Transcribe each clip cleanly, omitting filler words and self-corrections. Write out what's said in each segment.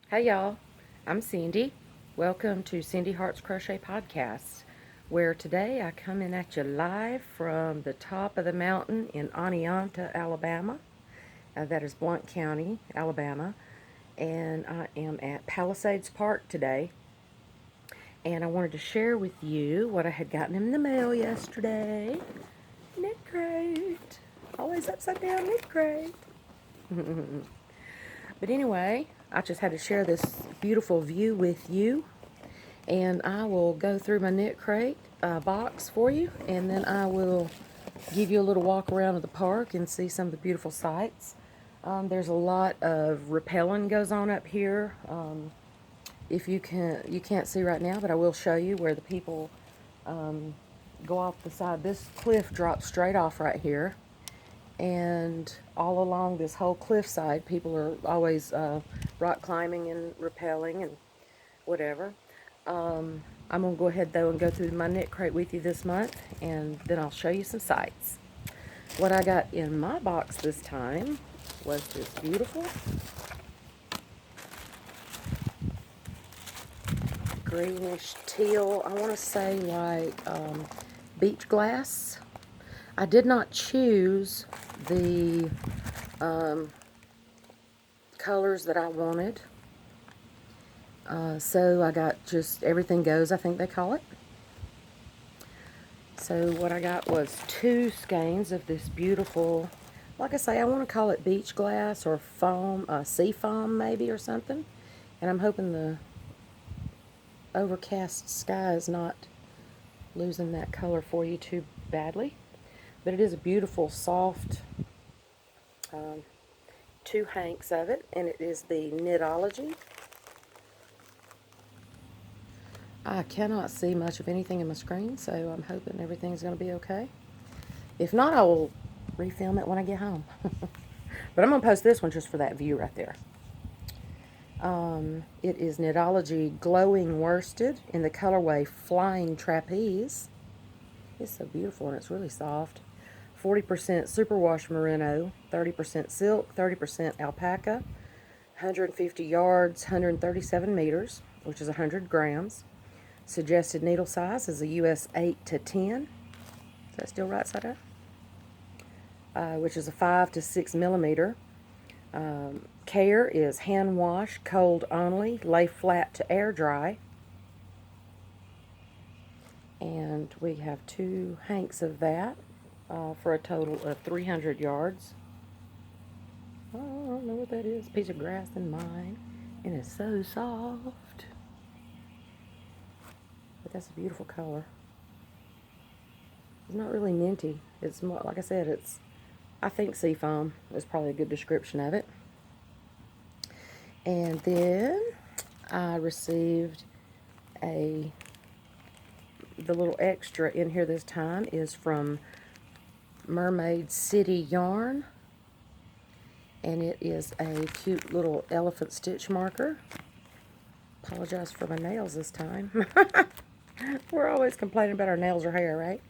Hey y'all, I'm Cindy. Welcome to Cindy Hart's Crochet Podcast, where today I come in at you live from the top of the mountain in Oneonta, Alabama. That is Blount County, Alabama. And I am at Palisades Park today. And I wanted to share with you what I had gotten in the mail yesterday. Knitcrate. Always upside down Knitcrate. But anyway, I just had to share this beautiful view with you. And I will go through my Knitcrate box for you. And then I will give you a little walk around of the park and see some of the beautiful sights. There's a lot of rappelling goes on up here. If you can't see right now, but I will show you where the people go off the side. This cliff drops straight off right here. And all along this whole cliffside, people are always rock climbing and rappelling and whatever. I'm going to go ahead, though, and go through my Knitcrate with you this month, and then I'll show you some sights. What I got in my box this time was this beautiful greenish teal, I want to say like beach glass. I did not choose the colors that I wanted. So I got just everything goes, I think they call it. So what I got was 2 skeins of this beautiful, like I say, I want to call it beach glass or foam, sea foam maybe or something. And I'm hoping the overcast sky is not losing that color for you too badly. But it is a beautiful, soft, 2 hanks of it, and it is the Knitology. I cannot see much of anything in my screen, so I'm hoping everything's going to be okay. If not, I will refilm it when I get home. But I'm going to post this one just for that view right there. It is Knitology Glowing Worsted in the colorway Flying Trapeze. It's so beautiful and it's really soft. 40% superwash merino, 30% silk, 30% alpaca, 150 yards, 137 meters, which is 100 grams. Suggested needle size is a US 8 to 10. Is that still right side up? Which is a 5 to 6 millimeter. Care is hand wash, cold only, lay flat to air dry. And we have 2 hanks of that for a total of 300 yards. Oh, I don't know what that is. A piece of grass in mine. And it's so soft. But that's a beautiful color. It's not really minty. It's more, like I said, I think sea foam is probably a good description of it. And then I received the little extra in here this time is from Mermaid City Yarn. And it is a cute little elephant stitch marker. Apologize for my nails this time. We're always complaining about our nails or hair, right?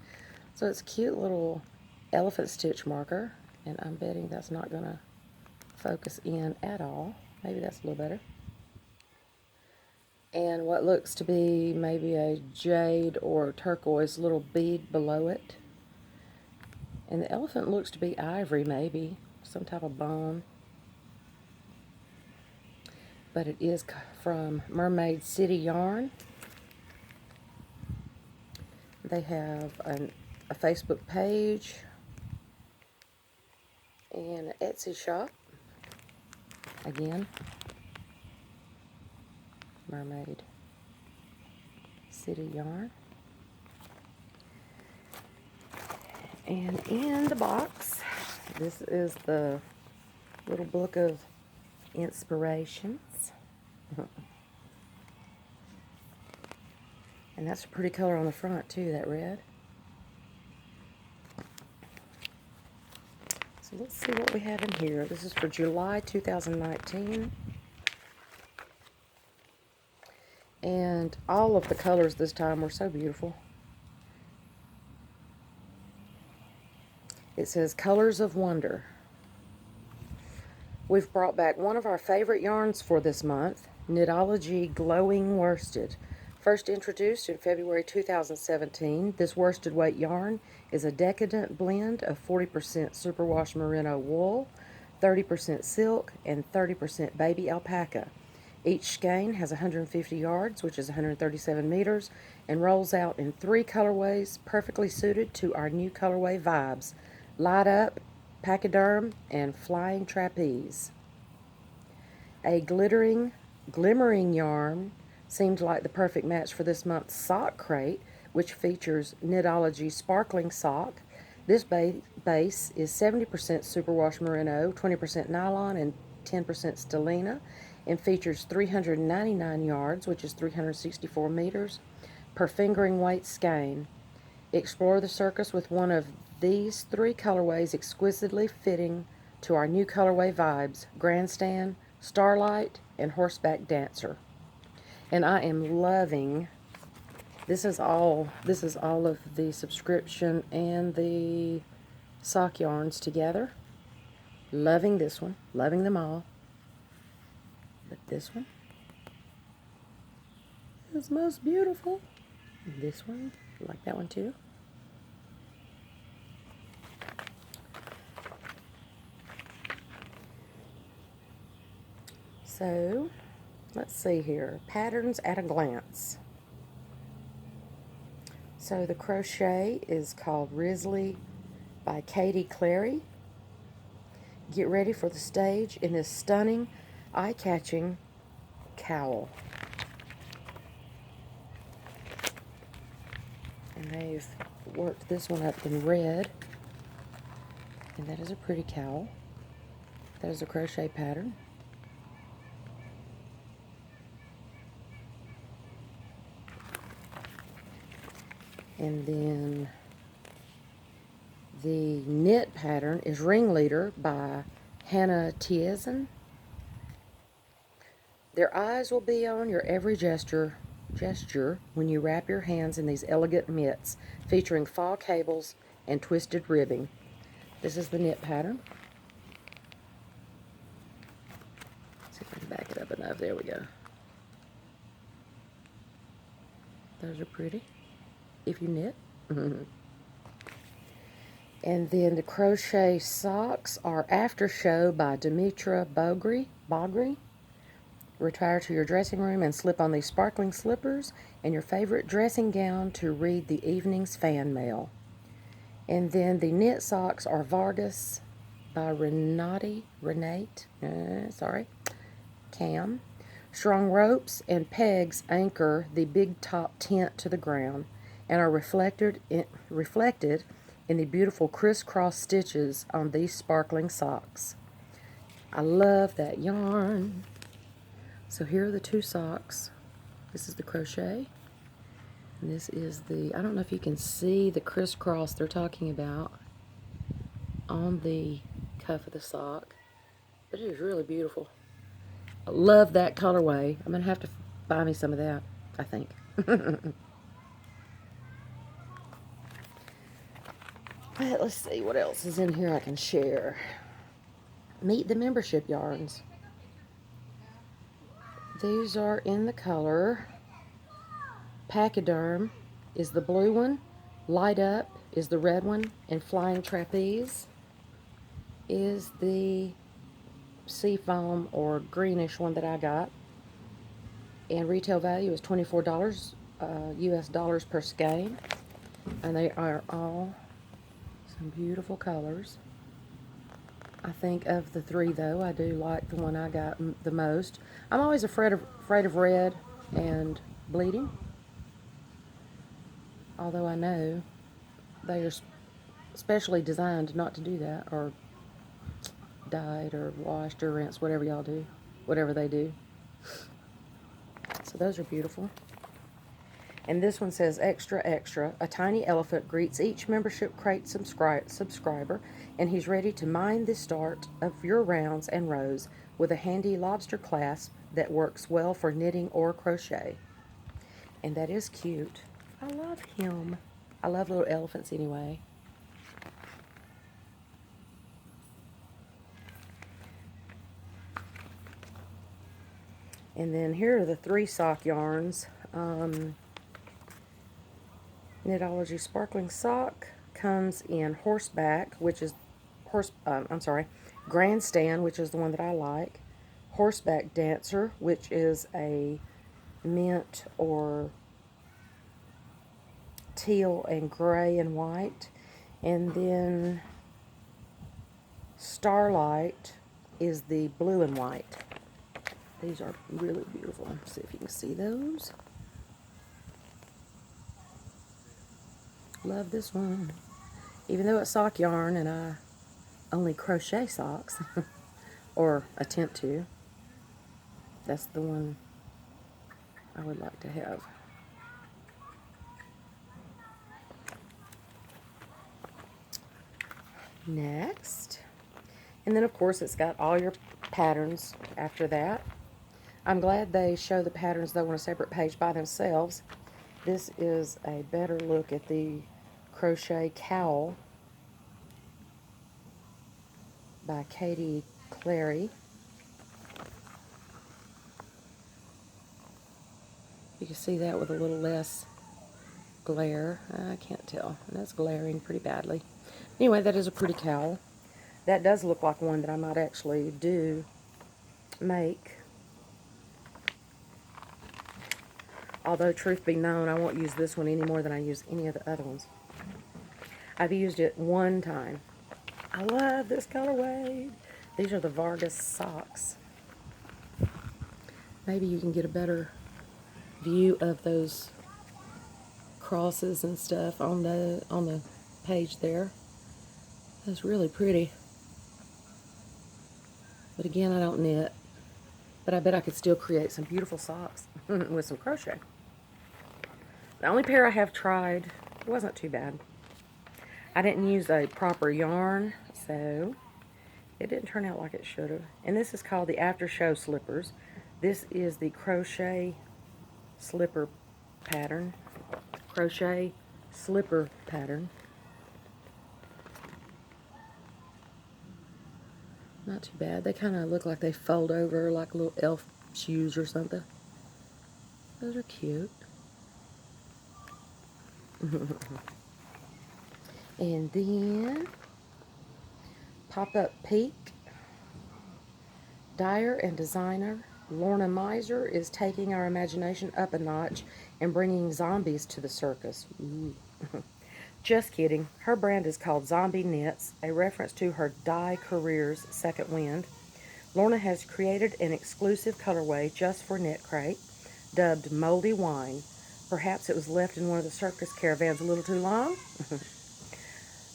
So it's a cute little elephant stitch marker, and I'm betting that's not going to focus in at all. Maybe that's a little better. And what looks to be maybe a jade or turquoise little bead below it. And the elephant looks to be ivory, maybe some type of bone. But it is from Mermaid City Yarn. They have a Facebook page and an Etsy shop. Again, Mermaid City Yarn. And in the box, this is the little book of inspirations. And that's a pretty color on the front too, that red. So let's see what we have in here. This is for July 2019. And all of the colors this time were so beautiful. It says Colors of Wonder. We've brought back one of our favorite yarns for this month. Knitology Glowing Worsted. First introduced in February 2017, this worsted weight yarn is a decadent blend of 40% superwash merino wool, 30% silk, and 30% baby alpaca. Each skein has 150 yards, which is 137 meters, and rolls out in 3 colorways perfectly suited to our new colorway vibes: Light Up, Pachyderm, and Flying Trapeze. A glimmering yarn seemed like the perfect match for this month's sock crate, which features Knitology Sparkling Sock. This base is 70% superwash merino, 20% nylon, and 10% stellina, and features 399 yards, which is 364 meters, per fingering weight skein. Explore the circus with one of these 3 colorways exquisitely fitting to our new colorway vibes: Grandstand, Starlight, and Horseback Dancer. And I am loving, this is all of the subscription and the sock yarns together. Loving this one, loving them all. But this one is most beautiful. This one, I like that one too. So, let's see here. Patterns at a glance. So the crochet is called Risley by Katie Clary. Get ready for the stage in this stunning, eye-catching cowl. And they've worked this one up in red. And that is a pretty cowl. That is a crochet pattern. And then the knit pattern is Ringleader by Hannah Tiesen. Their eyes will be on your every gesture when you wrap your hands in these elegant mitts, featuring fall cables and twisted ribbing. This is the knit pattern. Let's see if I can back it up enough. There we go. Those are pretty, if you knit. And then the crochet socks are After Show by Demetra Bogri. Retire to your dressing room and slip on these sparkling slippers and your favorite dressing gown to read the evening's fan mail. And then the knit socks are Vargas by Cam. Strong ropes and pegs anchor the big top tent to the ground and are reflected in the beautiful crisscross stitches on these sparkling socks. I love that yarn. So here are the 2 socks. This is the crochet. And this is the, I don't know if you can see the crisscross they're talking about on the cuff of the sock, but it is really beautiful. I love that colorway. I'm going to have to buy me some of that, I think. Let's see what else is in here I can share. Meet the membership yarns. These are in the color. Pachyderm is the blue one, Light Up is the red one, and Flying Trapeze is the seafoam or greenish one that I got. And retail value is $24 US dollars per skein. And they are all some beautiful colors. I think of the 3 though, I do like the one I got the most. I'm always afraid of red and bleeding. Although I know they are specially designed not to do that, or dyed or washed or rinsed, whatever y'all do, whatever they do. So those are beautiful. And this one says, Extra, extra, a tiny elephant greets each membership crate subscriber, and he's ready to mind the start of your rounds and rows with a handy lobster clasp that works well for knitting or crochet. And that is cute. I love him. I love little elephants anyway. And then here are the 3 sock yarns. Knitology Sparkling Sock comes in Horseback, which is Grandstand, which is the one that I like. Horseback Dancer, which is a mint or teal and gray and white. And then Starlight is the blue and white. These are really beautiful. Let's see if you can see those. Love this one. Even though it's sock yarn and I only crochet socks, or attempt to, that's the one I would like to have. Next. And then of course it's got all your patterns after that. I'm glad they show the patterns though on a separate page by themselves. This is a better look at the crochet cowl by Katie Clary. You can see that with a little less glare. I can't tell. That's glaring pretty badly. Anyway, that is a pretty cowl. That does look like one that I might actually make. Although, truth be known, I won't use this one any more than I use any of the other ones. I've used it one time. I love this colorway. These are the Vargas socks. Maybe you can get a better view of those crosses and stuff on the page there. That's really pretty. But again, I don't knit. But I bet I could still create some beautiful socks with some crochet. The only pair I have tried, it wasn't too bad. I didn't use a proper yarn, so it didn't turn out like it should have. And this is called the After Show Slippers. This is the crochet slipper pattern. Crochet slipper pattern. Not too bad. They kind of look like they fold over like little elf shoes or something. Those are cute. And then Pop-Up Peak. Dyer and designer Lorna Miser is taking our imagination up a notch and bringing zombies to the circus. Ooh. Just kidding. Her brand is called Zombie Knits, a reference to her dye career's second wind. Lorna has created an exclusive colorway just for Knitcrate, dubbed Moldy Wine. Perhaps it was left in one of the circus caravans a little too long.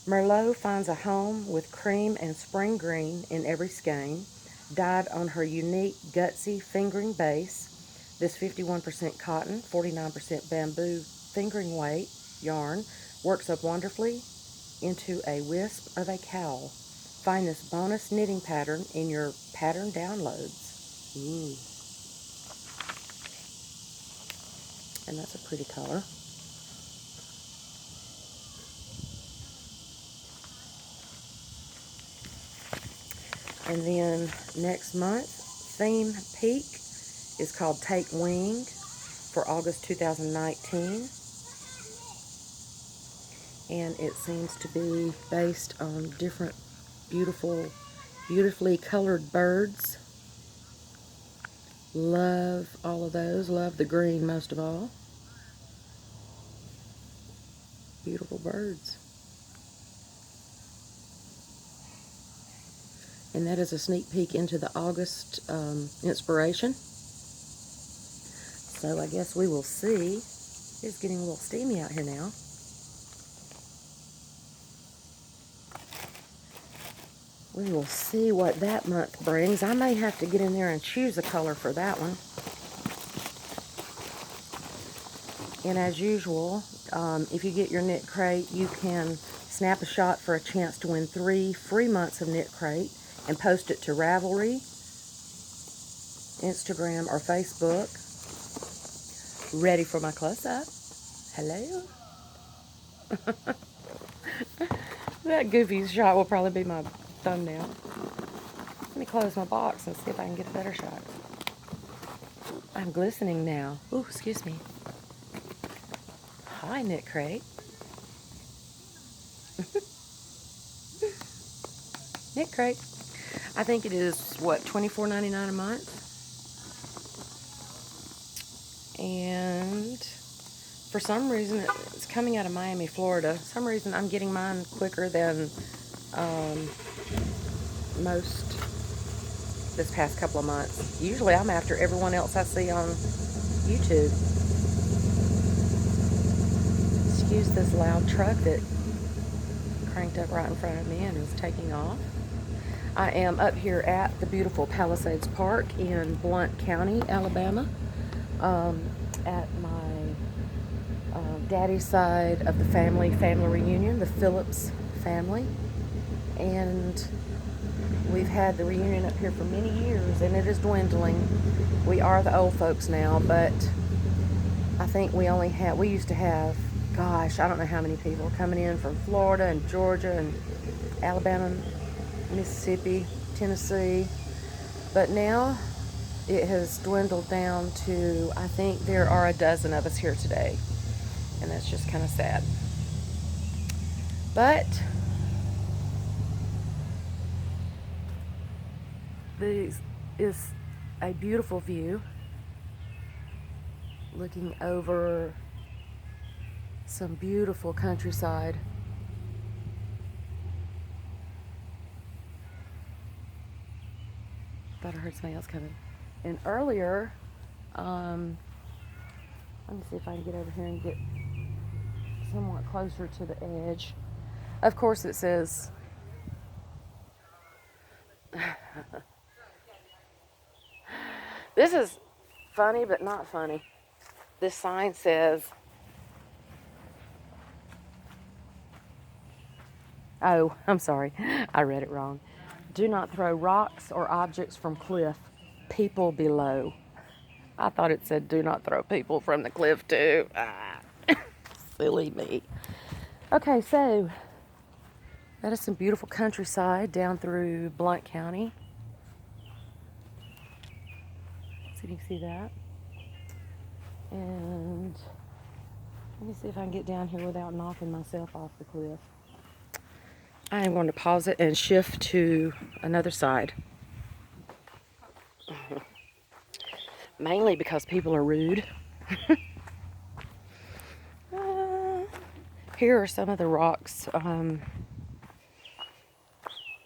Merlot finds a home with cream and spring green in every skein, dyed on her unique gutsy fingering base. This 51% cotton, 49% bamboo fingering weight yarn works up wonderfully into a wisp of a cowl. Find this bonus knitting pattern in your pattern downloads. Ooh. And that's a pretty color. And then next month, Theme Peak is called Take Wing for August 2019. And it seems to be based on different beautifully colored birds. Love all of those. Love the green most of all. Beautiful birds. And that is a sneak peek into the August inspiration. So I guess we will see. It's getting a little steamy out here now. We will see what that month brings. I may have to get in there and choose a color for that one. And as usual, if you get your Knitcrate, you can snap a shot for a chance to win 3 free months of Knitcrate and post it to Ravelry, Instagram, or Facebook. Ready for my close-up. Hello. That goofy shot will probably be my thumbnail. Let me close my box and see if I can get a better shot. I'm glistening now. Ooh, excuse me. Hi, Knitcrate. Knitcrate. I think it is, what, $24.99 a month? And for some reason, it's coming out of Miami, Florida. For some reason, I'm getting mine quicker than most this past couple of months. Usually, I'm after everyone else I see on YouTube. Excuse this loud truck that cranked up right in front of me and is taking off. I am up here at the beautiful Palisades Park in Blount County, Alabama, at my daddy's side of the family reunion, the Phillips family. And we've had the reunion up here for many years, and it is dwindling. We are the old folks now, but I think we used to have, gosh, I don't know how many people coming in from Florida and Georgia and Alabama, Mississippi, Tennessee. But now it has dwindled down to, I think there are a dozen of us here today. And that's just kind of sad. But this is a beautiful view looking over some beautiful countryside. Thought I heard somebody else coming. And earlier, let me see if I can get over here and get somewhat closer to the edge. Of course it says this is funny but not funny. This sign says, oh, I'm sorry, I read it wrong. Do not throw rocks or objects from cliff, people below. I thought it said do not throw people from the cliff too. Silly me. Okay, so that is some beautiful countryside down through Blount County. See if you can see that. And let me see if I can get down here without knocking myself off the cliff. I am going to pause it and shift to another side. Mainly because people are rude. Here are some of the rocks on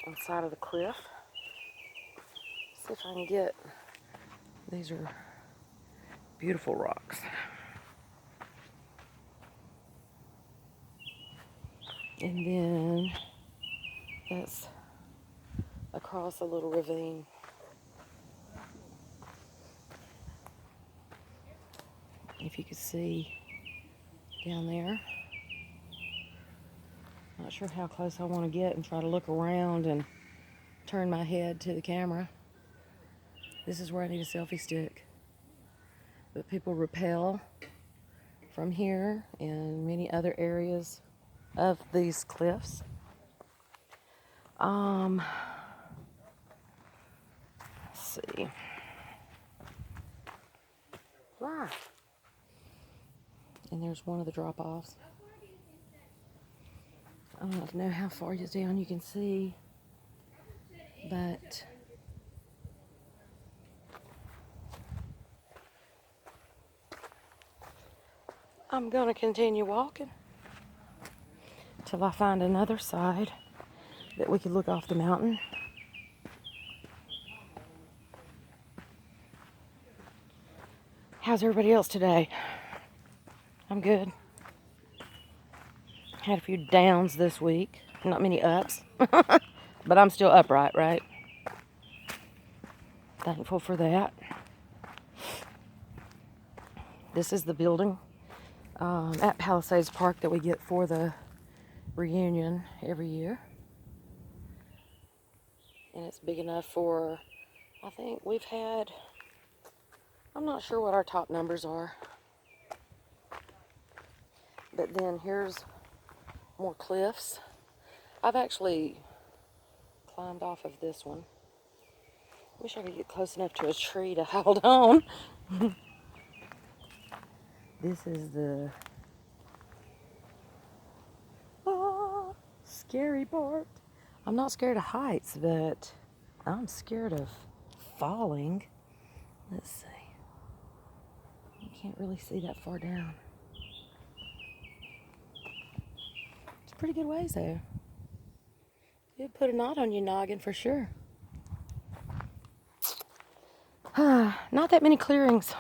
the side of the cliff. See if I can get, these are beautiful rocks. And then that's across a little ravine. If you could see down there. Not sure how close I want to get and try to look around and turn my head to the camera. This is where I need a selfie stick. But people rappel from here and many other areas of these cliffs. Let's see. Ah. And there's one of the drop-offs. I don't know how far down you can see, but I'm going to continue walking till I find another side that we could look off the mountain. How's everybody else today? I'm good. Had a few downs this week, not many ups, but I'm still upright, right? Thankful for that. This is the building at Palisades Park that we get for the reunion every year. And it's big enough for, I think we've had, I'm not sure what our top numbers are. But then here's more cliffs. I've actually climbed off of this one. Wish I could get close enough to a tree to hold on. This is the scary part. I'm not scared of heights, but I'm scared of falling. Let's see. You can't really see that far down. It's a pretty good ways though. You'd put a knot on your noggin for sure. Not that many clearings.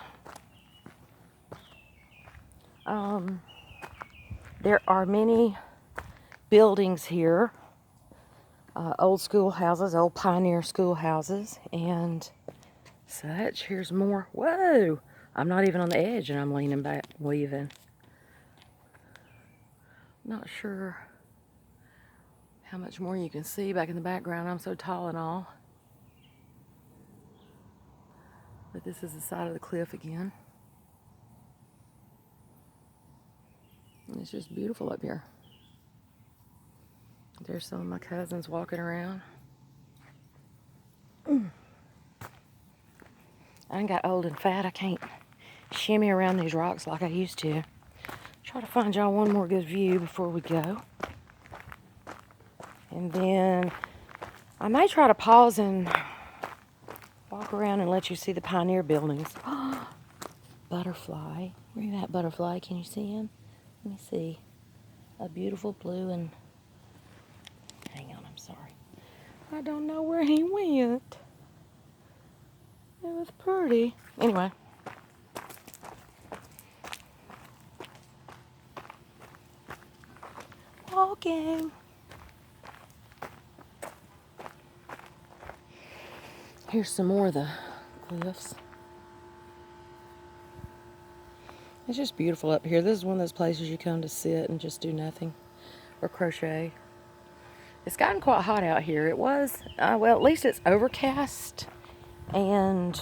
There are many buildings here. Old schoolhouses, old pioneer schoolhouses, and such. Here's more. Whoa! I'm not even on the edge and I'm leaning back, weaving. Not sure how much more you can see back in the background. I'm so tall and all. But this is the side of the cliff again. And it's just beautiful up here. There's some of my cousins walking around. I got old and fat. I can't shimmy around these rocks like I used to. Try to find y'all one more good view before we go. And then I may try to pause and walk around and let you see the pioneer buildings. Butterfly. Where you at, butterfly? Can you see him? Let me see. A beautiful blue and... Hang on, I'm sorry. I don't know where he went. It was pretty. Anyway. Walking. Here's some more of the cliffs. It's just beautiful up here. This is one of those places you come to sit and just do nothing or crochet. It's gotten quite hot out here. It was, well, at least it's overcast and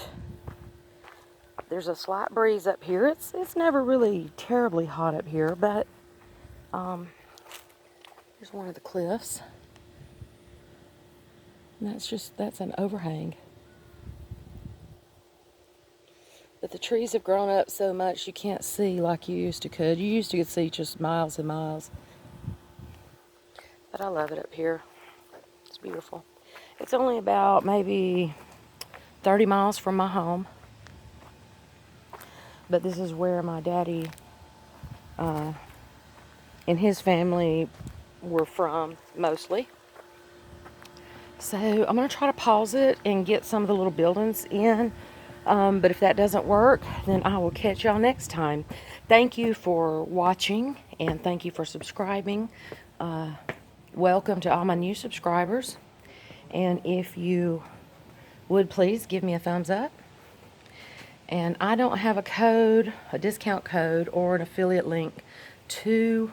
there's a slight breeze up here. It's never really terribly hot up here, but here's one of the cliffs. And that's an overhang. But the trees have grown up so much you can't see like you used to could. You used to see just miles and miles. But I love it up here. It's beautiful. It's only about maybe 30 miles from my home. But this is where my daddy and his family were from, mostly. So I'm going to try to pause it and get some of the little buildings in. But if that doesn't work, then I will catch y'all next time. Thank you for watching and thank you for subscribing. Welcome to all my new subscribers. And if you would please give me a thumbs up. And I don't have a code, a discount code, or an affiliate link to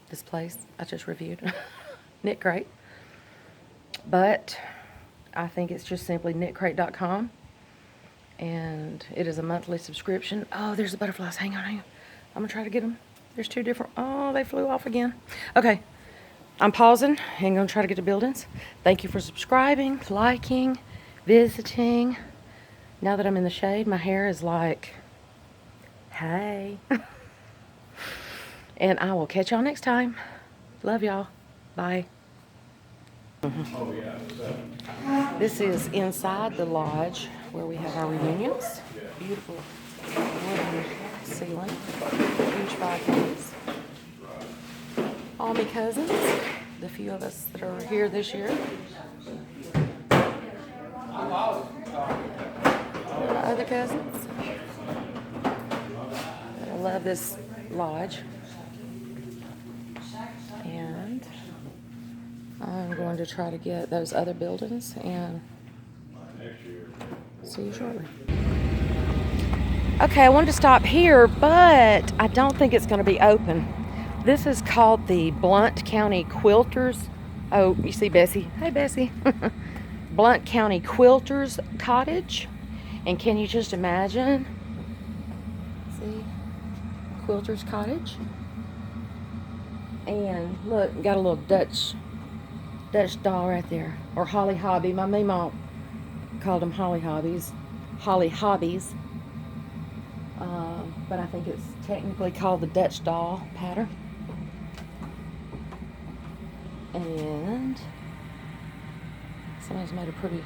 this place I just reviewed, Knitcrate. But I think it's just simply knitcrate.com. And it is a monthly subscription. Oh, there's the butterflies. Hang on. I'm going to try to get them. There's two different. Oh, they flew off again. Okay. I'm pausing and going to try to get to buildings. Thank you for subscribing, liking, visiting. Now that I'm in the shade, my hair is like, hey. And I will catch y'all next time. Love y'all. Bye. This is inside the lodge where we have our reunions. Beautiful wooden ceiling. Huge fireplace. All my cousins, the few of us that are here this year. My other cousins. I love this lodge. And I'm going to try to get those other buildings and see you shortly. Okay, I wanted to stop here, but I don't think it's going to be open. This is called the Blount County Quilters. Oh, you see Bessie. Hey, Bessie. Blount County Quilters Cottage. And can you just imagine? See? Quilters Cottage. And look, got a little Dutch doll right there. Or Holly Hobby. My mama called them Holly Hobbies. Holly Hobbies. but I think it's technically called the Dutch doll pattern. And somebody's made a pretty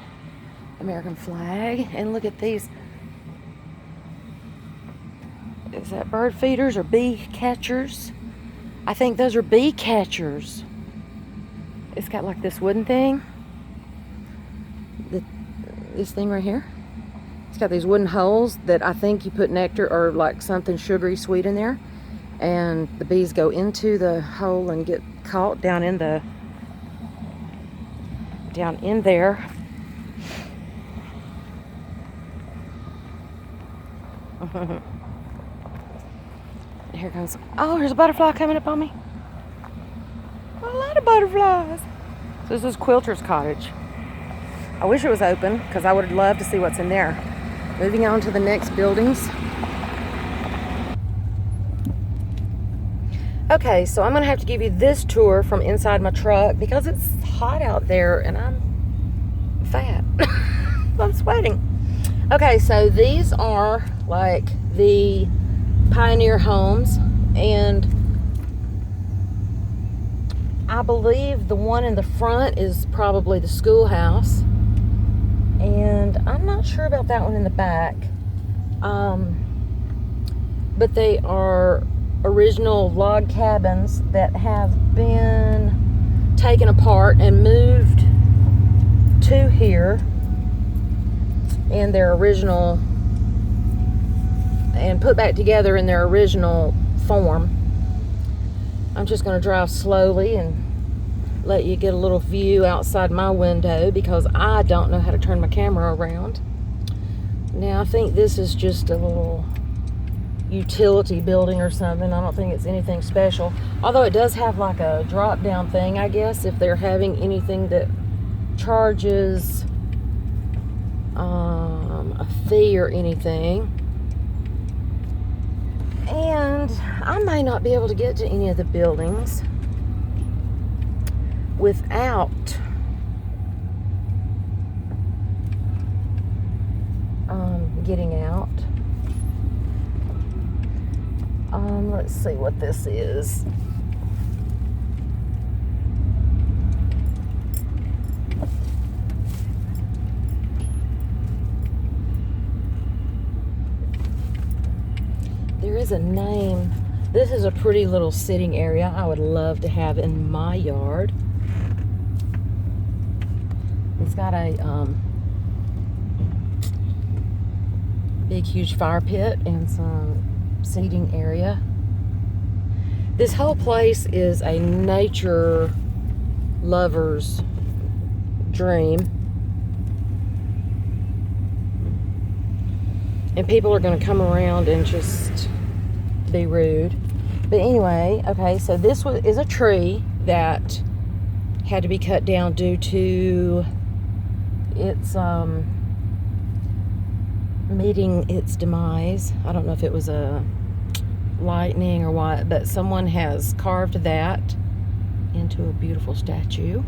American flag. And look at these. Is that bird feeders or bee catchers? I think those are bee catchers. It's got like this wooden thing. This thing right here. It's got these wooden holes that I think you put nectar or like something sugary sweet in there. And the bees go into the hole and get caught down in there. Here comes, oh, there's a butterfly coming up on me. A lot of butterflies. So this is Quilter's cottage. I wish it was open because I would love to see what's in there. Moving on to the next buildings. Okay, so I'm gonna have to give you this tour from inside my truck because it's hot out there and I'm fat. I'm sweating. Okay, so these are like the pioneer homes, and I believe the one in the front is probably the schoolhouse, and I'm not sure about that one in the back, but they are original log cabins that have been taken apart and moved to here in their original and put back together in their original form. I'm just going to drive slowly and let you get a little view outside my window because I don't know how to turn my camera around. Now I think this is just a little utility building or something. I don't think it's anything special, although it does have like a drop down thing, I guess, if they're having anything that charges a fee or anything. And I may not be able to get to any of the buildings without getting out. Let's see what this is. There is a name. This is a pretty little sitting area I would love to have in my yard. It's got a big huge fire pit and some seating area. This whole place is a nature lover's dream. And people are going to come around and just be rude. But anyway, okay, so this is a tree that had to be cut down due to its meeting its demise. I don't know if it was a lightning or what, but someone has carved that into a beautiful statue.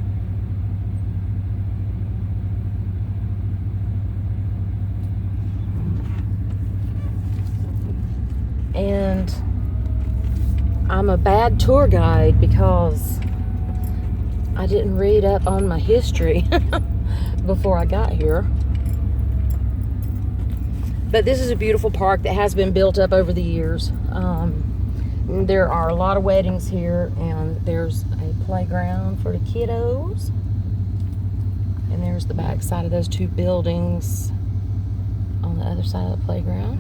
And I'm a bad tour guide because I didn't read up on my history before I got here. But this is a beautiful park that has been built up over the years. There are a lot of weddings here, and there's a playground for the kiddos. And there's the back side of those two buildings on the other side of the playground.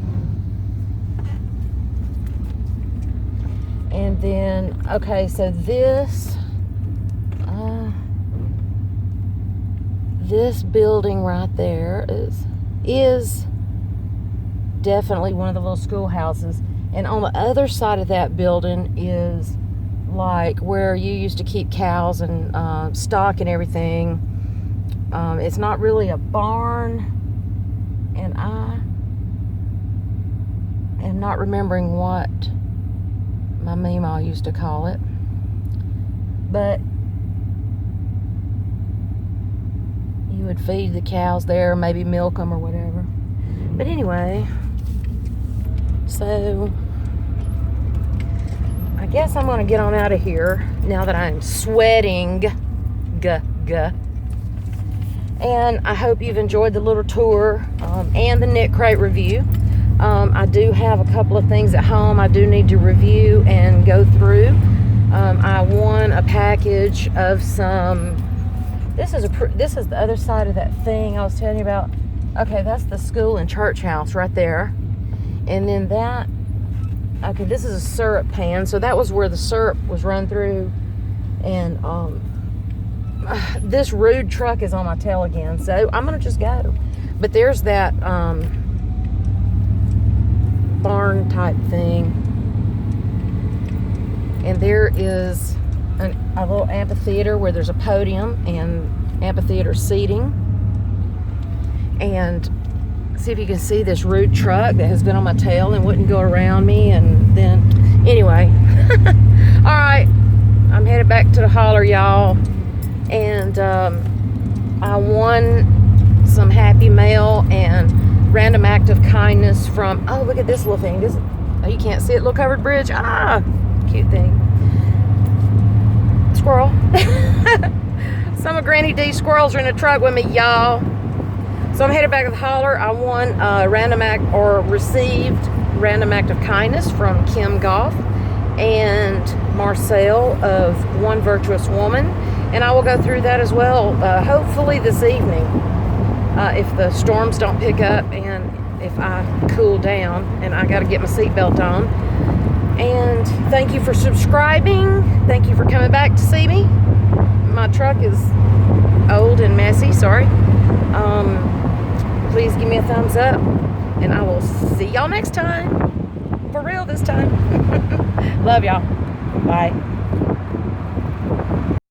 And then, okay, so this building right there is definitely one of the little schoolhouses. And on the other side of that building is like where you used to keep cows and stock and everything. It's not really a barn, and I am not remembering what my Meemaw used to call it, but you would feed the cows there, maybe milk them or whatever. But anyway, So I guess I'm going to get on out of here now that I'm sweating. And I hope you've enjoyed the little tour and the Knitcrate review. I do have a couple of things at home I do need to review and go through. I won a package of some. This is the other side of that thing I was telling you about. Okay, that's the school and church house right there. And then that, okay, this is a syrup pan. So that was where the syrup was run through. And this rude truck is on my tail again. So I'm going to just go. But there's that barn type thing. And there is a little amphitheater where there's a podium and amphitheater seating. And see if you can see this rude truck that has been on my tail and wouldn't go around me. And then, anyway. All right. I'm headed back to the holler, y'all. And I won some Happy Mail and random act of kindness from, oh, look at this little thing. Oh, you can't see it. Little covered bridge. Ah, cute thing. Squirrel. Some of Granny D's squirrels are in the truck with me, y'all. So I'm headed back to the holler. I won received random act of kindness from Kim Goff and Marcel of One Virtuous Woman. And I will go through that as well, hopefully this evening, if the storms don't pick up and if I cool down and I got to get my seatbelt on. And thank you for subscribing. Thank you for coming back to see me. My truck is old and messy, sorry. Please give me a thumbs up, and I will see y'all next time. For real this time. Love y'all. Bye.